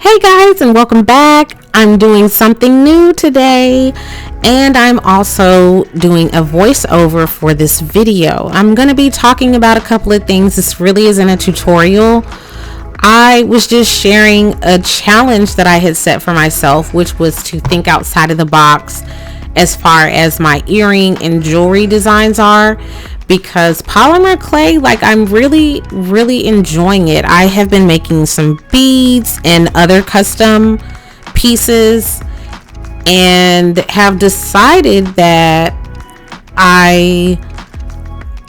Hey guys, and welcome back. I'm doing something new today, and I'm also doing a voiceover for this video. I'm going to be talking about a couple of things. This really isn't a tutorial. I was just sharing a challenge that I had set for myself, which was to think outside of the box as far as my earring and jewelry designs are, because polymer clay, like, I'm really enjoying it. I have been making some beads and other custom pieces and have decided that I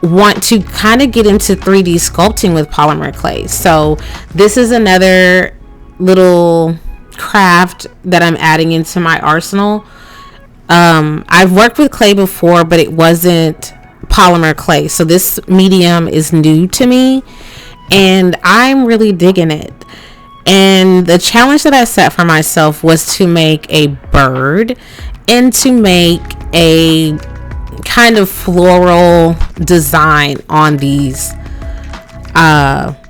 want to kind of get into 3D sculpting with polymer clay. So this is another little craft that I'm adding into my arsenal. I've worked with clay before, but it wasn't polymer clay, so this medium is new to me and I'm really digging it. And the challenge that I set for myself was to make a bird and to make a kind of floral design on these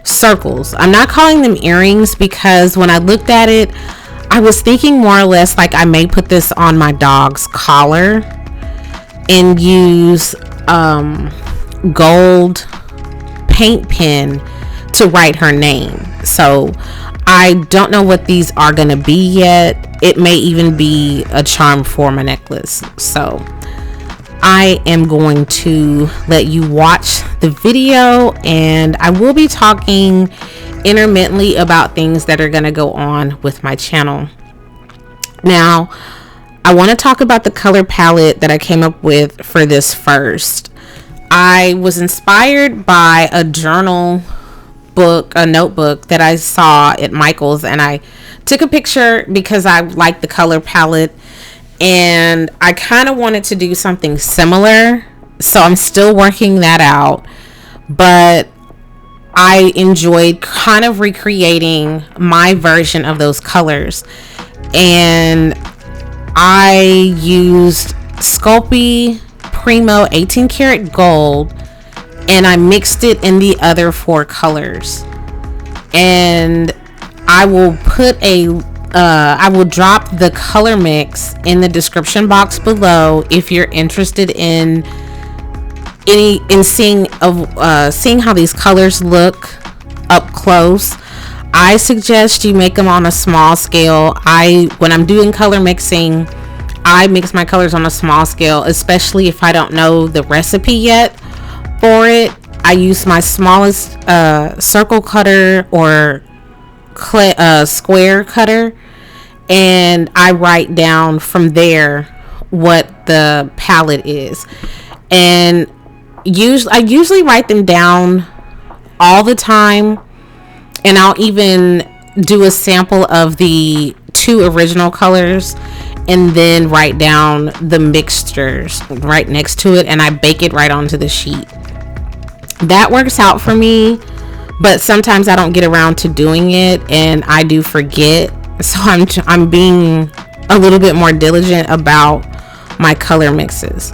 circles. I'm not calling them earrings because when I looked at it, I was thinking more or less like I may put this on my dog's collar and use gold paint pen to write her name. So I don't know what these are gonna be yet. It may even be a charm for my necklace. So I am going to let you watch the video, and I will be talking intermittently about things that are gonna go on with my channel. Now, I want to talk about the color palette that I came up with for this first. I was inspired by a journal book, a notebook that I saw at Michael's, and I took a picture because I liked the color palette and I kind of wanted to do something similar. So I'm still working that out, but I enjoyed kind of recreating my version of those colors. And I used Sculpey Primo 18 karat gold, and I mixed it in the other four colors. And I will put I will drop the color mix in the description box below if you're interested in seeing how these colors look up close. I suggest you make them on a small scale. When I'm doing color mixing, I mix my colors on a small scale, especially if I don't know the recipe yet for it. I use my smallest circle cutter or square cutter, and I write down from there what the palette is. And I usually write them down all the time, and I'll even do a sample of the two original colors and then write down the mixtures right next to it, and I bake it right onto the sheet. That works out for me, but sometimes I don't get around to doing it and I do forget. So I'm being a little bit more diligent about my color mixes.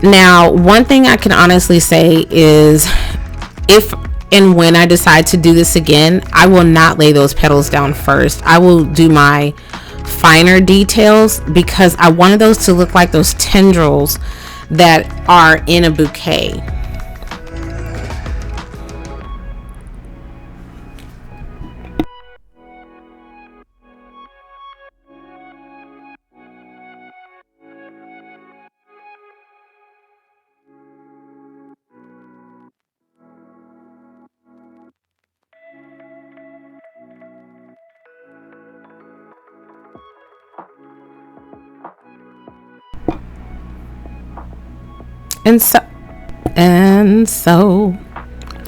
Now, one thing I can honestly say is if and when I decide to do this again, I will not lay those petals down first. I will do my finer details because I wanted those to look like those tendrils that are in a bouquet.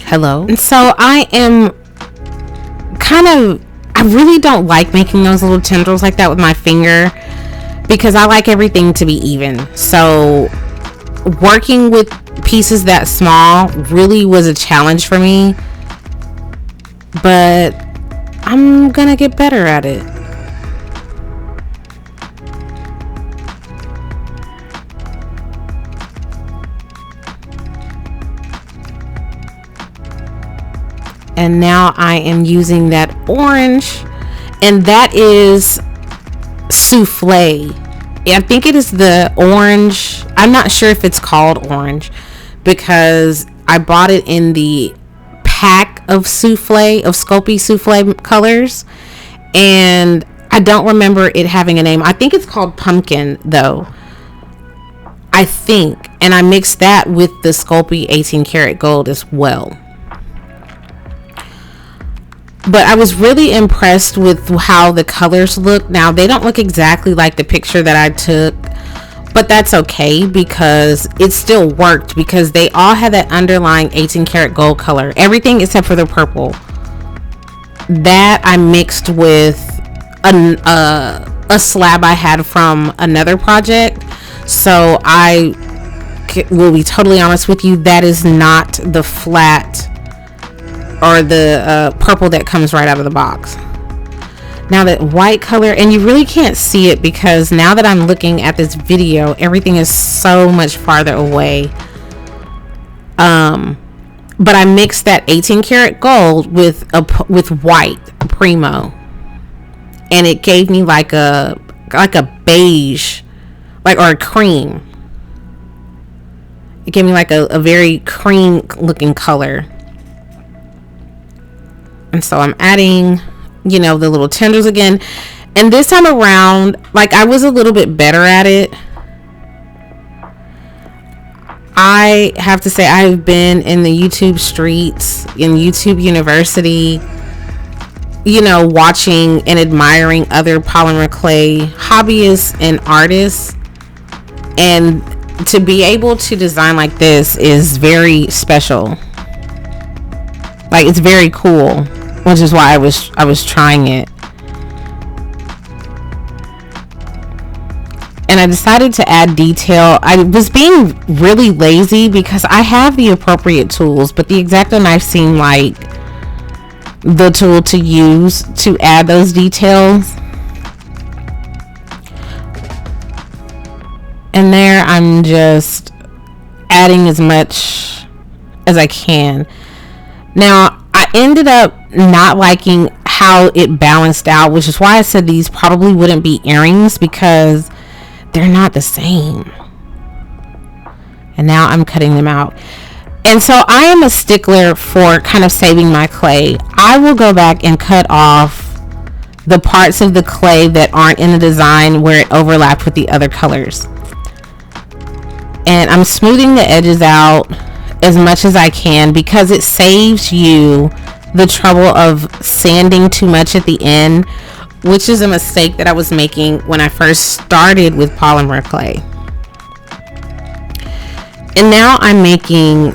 Hello. And so I really don't like making those little tendrils like that with my finger because I like everything to be even. So working with pieces that small really was a challenge for me, but I'm gonna get better at it. And now I am using that orange, and that is Soufflé. I think it is the orange. I'm not sure if it's called orange because I bought it in the pack of Sculpey Soufflé colors, and I don't remember it having a name. I think it's called pumpkin though, I think, and I mixed that with the Sculpey 18 karat gold as well. But I was really impressed with how the colors look. Now, they don't look exactly like the picture that I took, but that's okay because it still worked because they all had that underlying 18 karat gold color. Everything except for the purple. That I mixed with a slab I had from another project. So I will be totally honest with you, that is not the flat or the purple that comes right out of the box. Now that white color, and you really can't see it because now that I'm looking at this video, everything is so much farther away. But I mixed that 18 karat gold with white Primo, and it gave me like a beige, or a cream. It gave me like a very cream looking color. And so I'm adding, the little tendrils again. And this time around, I was a little bit better at it. I have to say, I've been in the YouTube streets, in YouTube University, watching and admiring other polymer clay hobbyists and artists. And to be able to design like this is very special. It's very cool, which is why I was trying it. And I decided to add detail. I was being really lazy because I have the appropriate tools, but the X-Acto knife seemed like the tool to use to add those details. And there I'm just adding as much as I can. Now, I ended up not liking how it balanced out, which is why I said these probably wouldn't be earrings because they're not the same. And now I'm cutting them out. And so I am a stickler for kind of saving my clay. I will go back and cut off the parts of the clay that aren't in the design where it overlapped with the other colors. And I'm smoothing the edges out as much as I can because it saves you the trouble of sanding too much at the end, which is a mistake that I was making when I first started with polymer clay. And now I'm making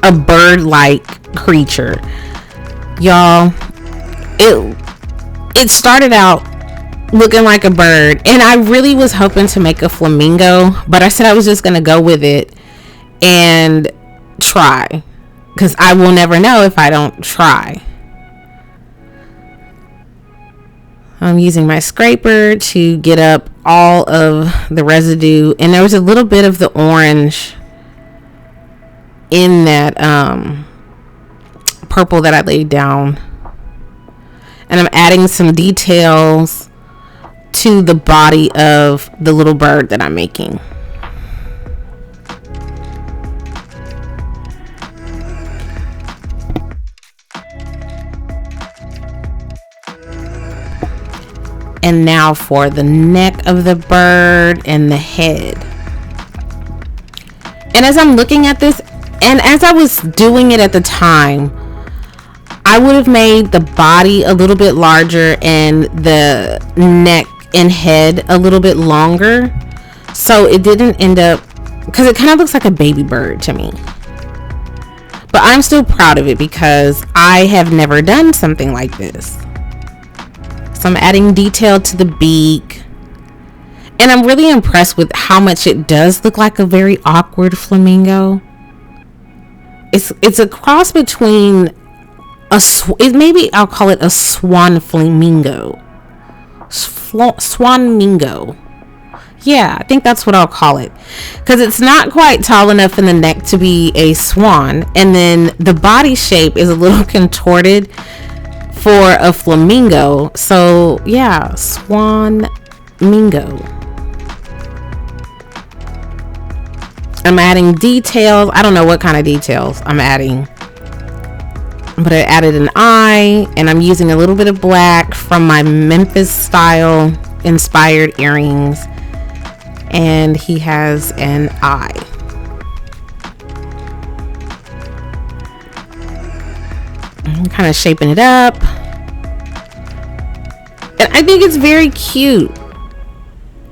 a bird-like creature. Y'all, it started out looking like a bird, and I really was hoping to make a flamingo, but I said I was just gonna go with it and try, because I will never know if I don't try. I'm using my scraper to get up all of the residue, and there was a little bit of the orange in that purple that I laid down, and I'm adding some details to the body of the little bird that I'm making. And now for the neck of the bird and the head. And as I'm looking at this, and as I was doing it at the time, I would have made the body a little bit larger and the neck and head a little bit longer, so it didn't end up, because it kind of looks like a baby bird to me. But I'm still proud of it because I have never done something like this. So I'm adding detail to the beak, and I'm really impressed with how much it does look like a very awkward flamingo. It's a cross between maybe I'll call it a swan flamingo. Swanmingo. Yeah, I think that's what I'll call it, because it's not quite tall enough in the neck to be a swan, and then the body shape is a little contorted for a flamingo. So yeah, Swanmingo. I'm adding details. I don't know what kind of details I'm adding, but I added an eye, and I'm using a little bit of black from my Memphis style inspired earrings, and he has an eye. I'm kind of shaping it up, and I think it's very cute.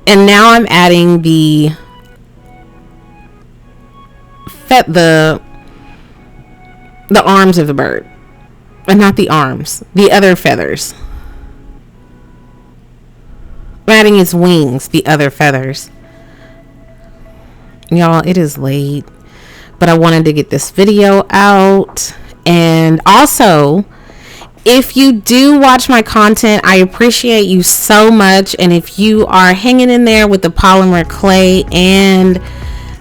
And now I'm adding the arms of the bird, but not the arms, the other feathers. I'm adding his wings, the other feathers. Y'all, it is late, but I wanted to get this video out. And also, if you do watch my content, I appreciate you so much. And if you are hanging in there with the polymer clay and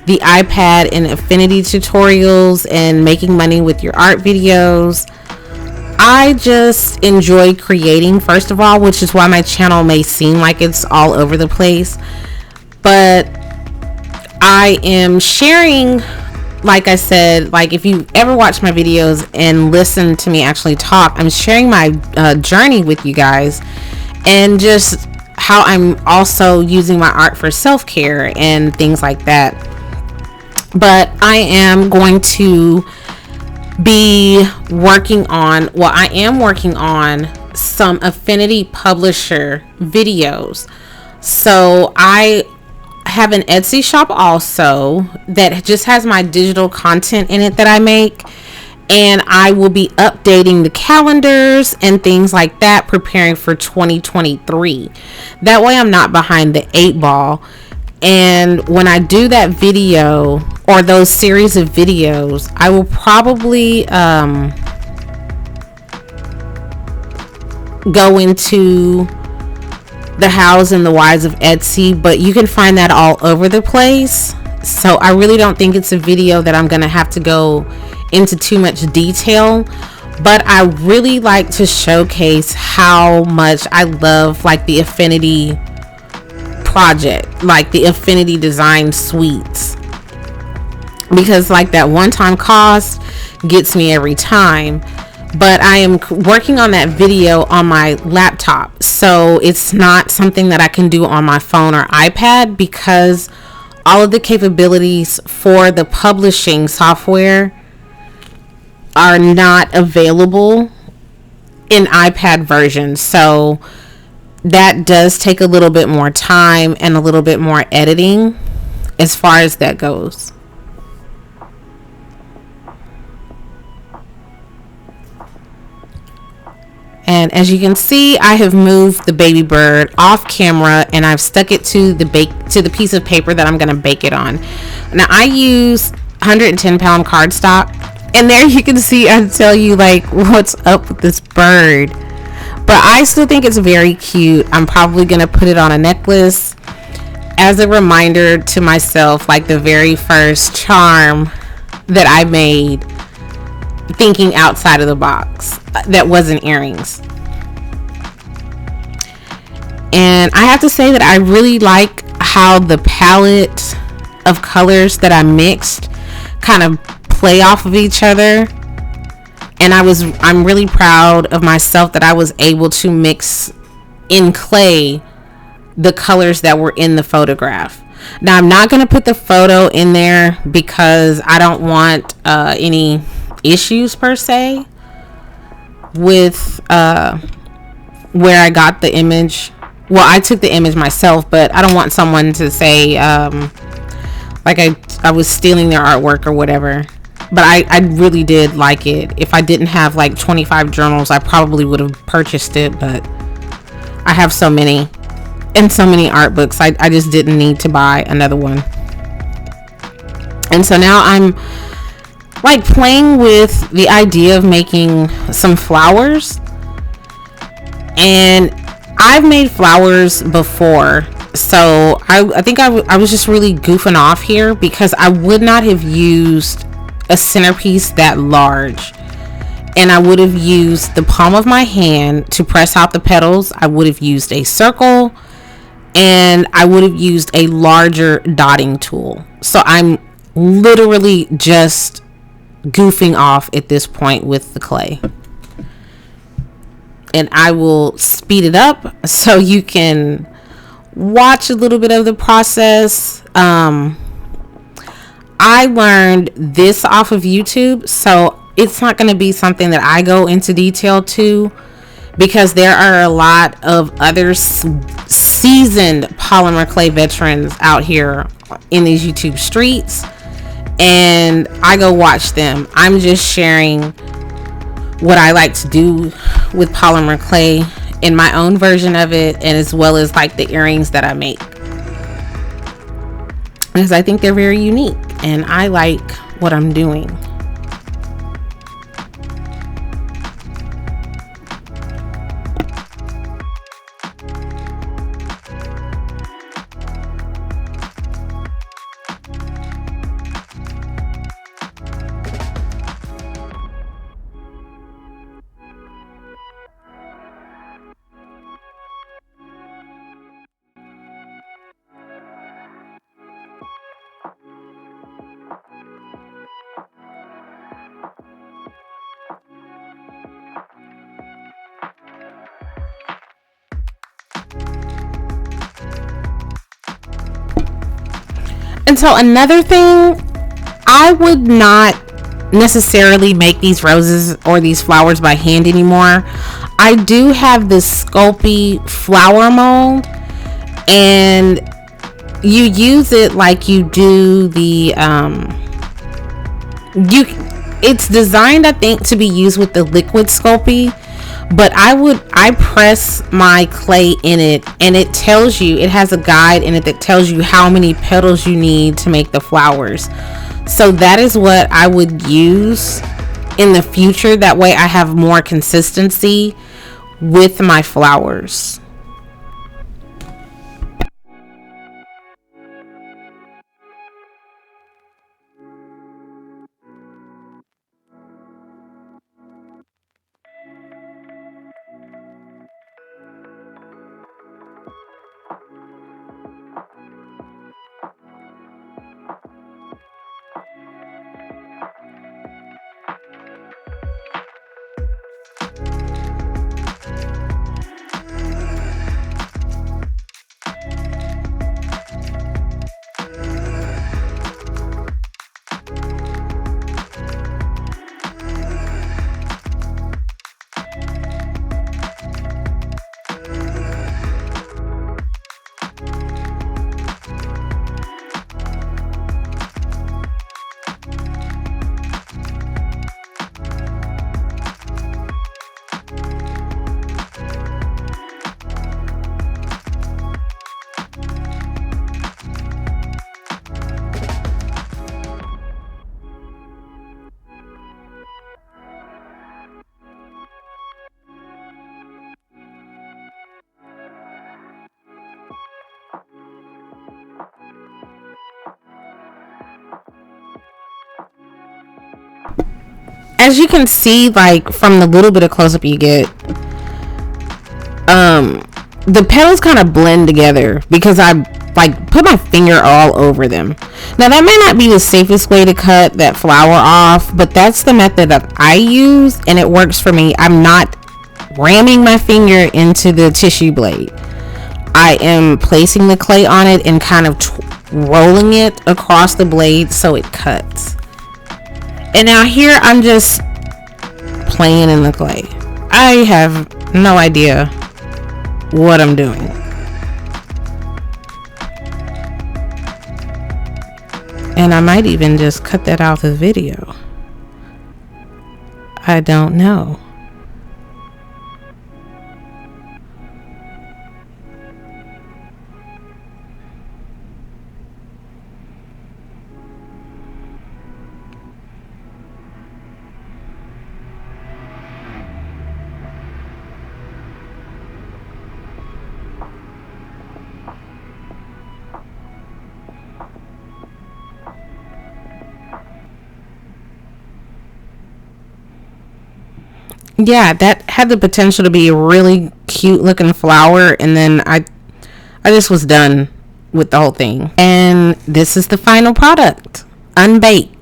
the iPad and Affinity tutorials and making money with your art videos, I just enjoy creating, first of all, which is why my channel may seem like it's all over the place. But I am sharing, like I said, like if you ever watch my videos and listen to me actually talk, I'm sharing my journey with you guys, and just how I'm also using my art for self-care and things like that. But I am going to be working on, well, I am working on some Affinity publisher videos. So I have an Etsy shop also that just has my digital content in it that I make, and I will be updating the calendars and things like that, preparing for 2023. That way I'm not behind the 8 ball. And when I do that video or those series of videos, I will probably go into the hows and the whys of Etsy, but you can find that all over the place. So I really don't think it's a video that I'm gonna have to go into too much detail, but I really like to showcase how much I love like the Affinity project, like the Affinity design suites, because like that one-time cost gets me every time. But I am working on that video on my laptop, so it's not something that I can do on my phone or iPad, because all of the capabilities for the publishing software are not available in iPad versions. So that does take a little bit more time and a little bit more editing as far as that goes. And as you can see, I have moved the baby bird off camera, and I've stuck it to the piece of paper that I'm going to bake it on. Now I use 110-pound cardstock, and there you can see, I tell you like what's up with this bird, but I still think it's very cute. I'm probably going to put it on a necklace as a reminder to myself, like the very first charm that I made, thinking outside of the box, that wasn't earrings. And I have to say that I really like how the palette of colors that I mixed kind of play off of each other, and I'm really proud of myself that I was able to mix in clay the colors that were in the photograph. Now I'm not going to put the photo in there because I don't want any issues per se with where I got the image. Well, I took the image myself, but I don't want someone to say like I was stealing their artwork or whatever. But I really did like it. If I didn't have like 25 journals, I probably would have purchased it, but I have so many and so many art books, I just didn't need to buy another one. And so now I'm like playing with the idea of making some flowers, and I've made flowers before, So I think I was just really goofing off here, because I would not have used a centerpiece that large, and I would have used the palm of my hand to press out the petals. I would have used a circle, and I would have used a larger dotting tool. So I'm literally just goofing off at this point with the clay. And I will speed it up so you can watch a little bit of the process. I learned this off of YouTube, so it's not going to be something that I go into detail to, because there are a lot of other seasoned polymer clay veterans out here in these YouTube streets, and I go watch them. I'm just sharing what I like to do with polymer clay in my own version of it, and as well as like the earrings that I make, because I think they're very unique and I like what I'm doing. And so another thing, I would not necessarily make these roses or these flowers by hand anymore. I do have this Sculpey flower mold, and you use it like you do the it's designed, I think, to be used with the liquid Sculpey, but I press my clay in it, and it tells you, it has a guide in it that tells you how many petals you need to make the flowers. So that is what I would use in the future. That way I have more consistency with my flowers. As you can see, like from the little bit of close-up you get, the petals kind of blend together because I like put my finger all over them. Now that may not be the safest way to cut that flower off, but that's the method that I use and it works for me. I'm not ramming my finger into the tissue blade. I am placing the clay on it and kind of rolling it across the blade so it cuts. And now here I'm just playing in the clay. I have no idea what I'm doing. And I might even just cut that out of the video. I don't know. Yeah, that had the potential to be a really cute looking flower, and then I just was done with the whole thing. And this is the final product, unbaked.